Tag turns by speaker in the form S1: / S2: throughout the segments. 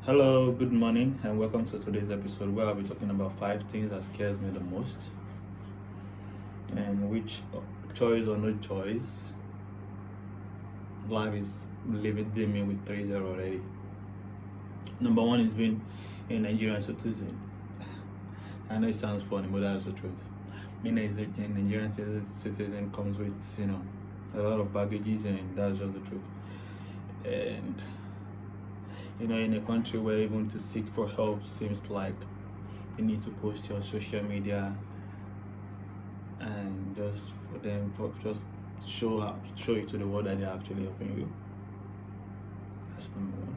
S1: Hello, good morning, and welcome to today's episode where I'll be talking about five things that scares me the most and which choice or no choice life is leaving me with 3-0 already. Number one is being a Nigerian citizen. I know it sounds funny, but that's the truth. Being a Nigerian citizen comes with, a lot of baggages, and that's just the truth. And in a country where even to seek for help seems like you need to post your social media and just for them for just show it to the world that they're actually helping you. That's number one.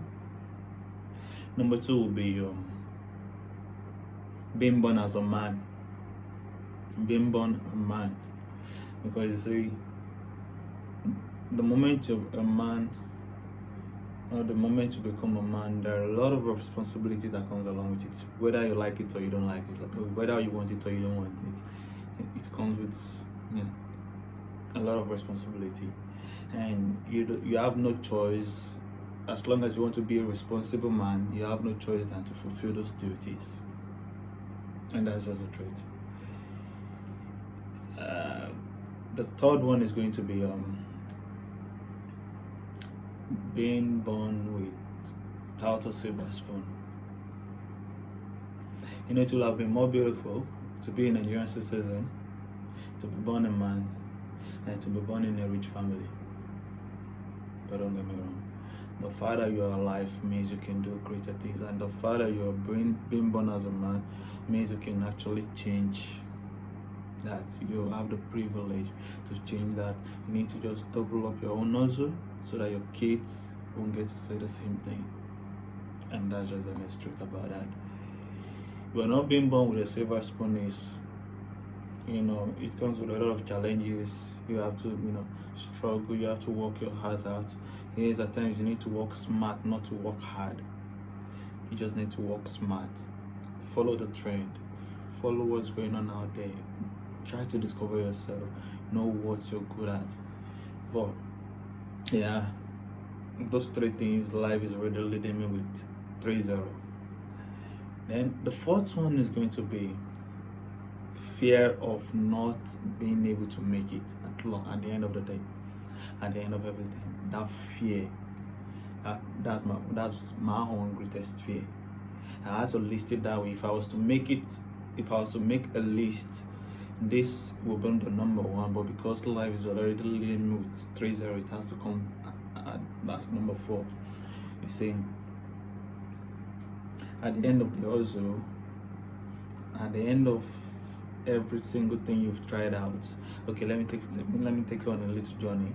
S1: Number two will be being born as a man. Being born a man. Because you see, the moment you're a man or the moment you become a man, there are a lot of responsibility that comes along with it. Whether you like it or you don't like it, whether you want it or you don't want it comes with a lot of responsibility, and you have no choice. As long as you want to be a responsible man, you have no choice than to fulfill those duties, and that's just the truth. The third one is going to be being born without a silver spoon. It will have been more beautiful to be a Nigerian citizen, to be born a man, and to be born in a rich family. But don't get me wrong, the fact that you are alive means you can do greater things, and the fact that you are being born as a man means you can actually change that. You have the privilege to change that. You need to just double up your own hustle so that your kids won't get to say the same thing. And that's just the honest truth about that. You are not being born with a silver spoon is, it comes with a lot of challenges. You have to, struggle. You have to work your heart out. Yes, at times you need to work smart, not to work hard. You just need to work smart. Follow the trend. Follow what's going on out there. Try to discover yourself. Know what you're good at. But yeah, those three things, life is already leading me with 3-0. Then the fourth one is going to be fear of not being able to make it at the end of the day, at the end of everything. That fear, that's my own greatest fear. I had to list it that way. If I was to make a list, this will be the number one. But because life is already leading me with 3-0, it has to come that's number 4. You see, at the end of the hustle, at the end of every single thing you've tried out. Okay, let me take you on a little journey.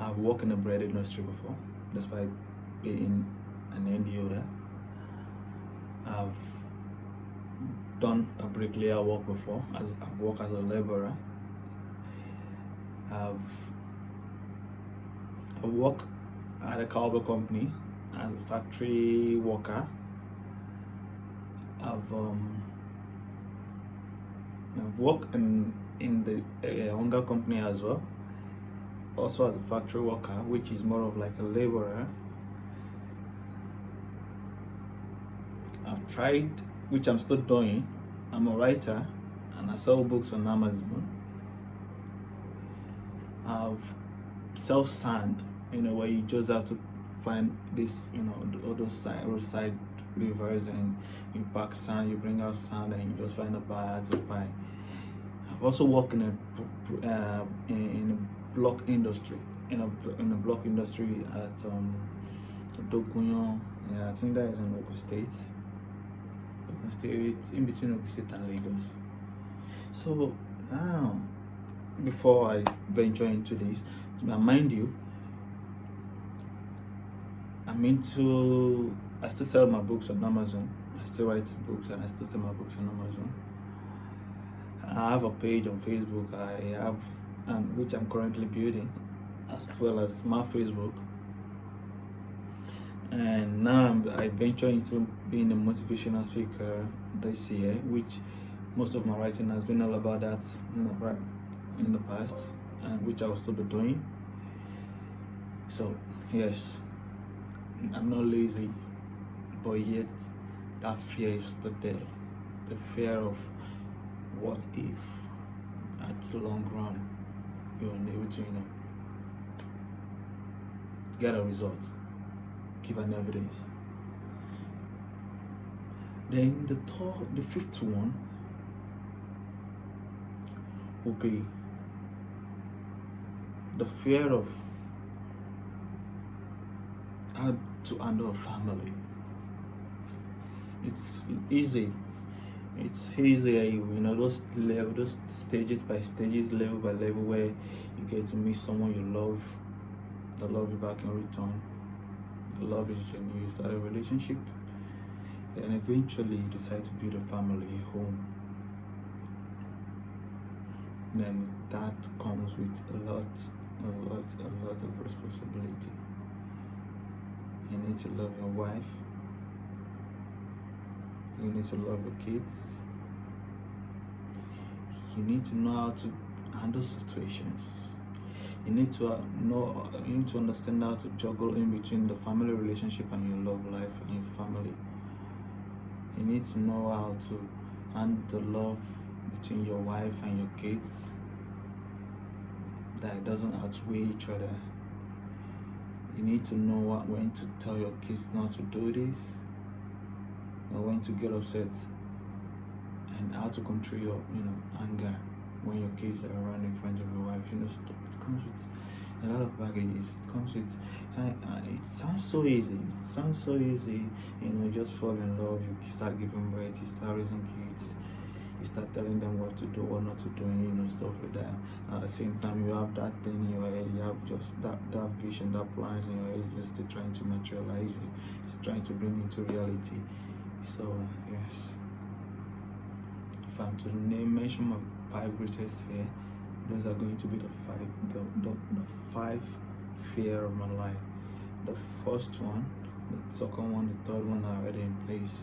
S1: I've worked in the bread industry before, despite being an end user. I've done a bricklayer work before. I've worked as a laborer. I've worked at a cowbell company as a factory worker. I've worked in the hunger company as well, also as a factory worker, which is more of like a laborer. I've tried, which I'm still doing. I'm a writer and I sell books on Amazon. I've sell sand, where you just have to find this, all those roadside rivers, and you pack sand, you bring out sand, and you just find a buyer to buy. I've also worked in a block industry, in a block industry at Dogunyo. Yeah, I think that is in Ogun State. Ogun State, in between Ogun State and Lagos. So now, before I venture into this, mind you, I still sell my books on Amazon. I still write books and I still sell my books on Amazon. I have a page on Facebook. I have, which I'm currently building, as well as my Facebook. And now I venture into being a motivational speaker this year, which most of my writing has been all about that, right in the past, and which I will still be doing. So yes, I'm not lazy. but yet that fear is still there. The fear of what if at the long run you're unable to, get a result, give an evidence. Then the fifth one will be the fear of how to handle a family. It's easy. It's easy, those stages by stages, level by level, where you get to meet someone you love, they love you back in return. The love is genuine. You start a relationship, and eventually you decide to build a family, a home. Then that comes with a lot of responsibility. You need to love your wife. You need to love your kids. You need to know how to handle situations. You need to understand how to juggle in between the family relationship and your love life and your family. You need to know how to handle the love between your wife and your kids, that it doesn't outweigh each other. You need to know when to tell your kids not to do this, or when to get upset, and how to control your anger when your kids are around in front of your wife. It comes with a lot of baggages. It comes with it sounds so easy. Just fall in love, you start giving birth, you start raising kids, you start telling them what to do, what not to do, and stuff like that. At the same time, you have that thing in your head, you have just that vision, that plans in your head, just trying to materialize it, still trying to bring it to reality. So yes, if I'm to mention my 5 greatest fear, those are going to be the five fear of my life. The first one, the second one, the third one are already in place.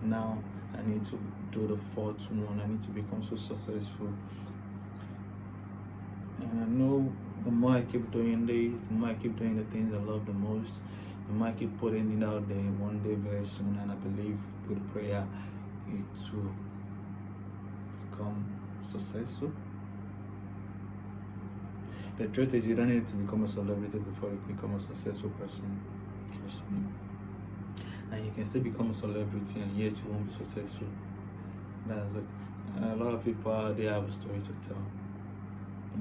S1: Now I need to do the fourth one. I need to become so successful. And I know the more I keep doing this, the more I keep doing the things I love the most, the more I keep putting it out there, one day very soon, and I believe with prayer it will become successful. The truth is, you don't need to become a celebrity before you become a successful person. Trust me. And you can still become a celebrity and yet you won't be successful. That's it. And a lot of people out there have a story to tell.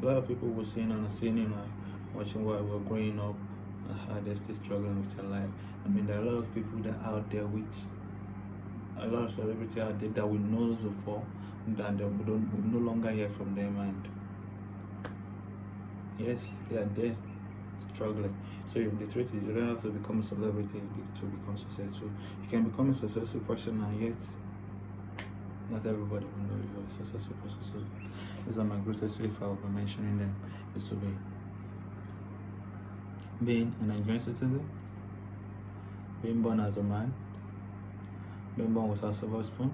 S1: A lot of people were seeing on the scene, watching while we were growing up, and how they're still struggling with their life. I mean, there are a lot of people that out there, a lot of celebrities out there that we know before, that we no longer hear from them, and yes, they are there struggling. So the truth is, you don't have to become a celebrity to become successful. You can become a successful person, and yet not everybody will know you're a successful person. So these are my greatest fears. If I will be mentioning them, it will be being a Nigerian citizen, being born as a man, being born without a silver spoon,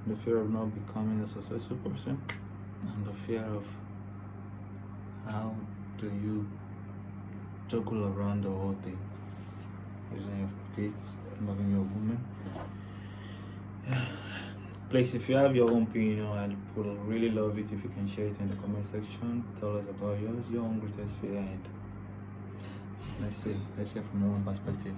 S1: the fear of not becoming a successful person, and the fear of how do you juggle around the whole thing, raising your kids, loving your woman. Please, if you have your own opinion, I would really love it if you can share it in the comment section. Tell us about yours, your own greatest fear, and let's see from your own perspective.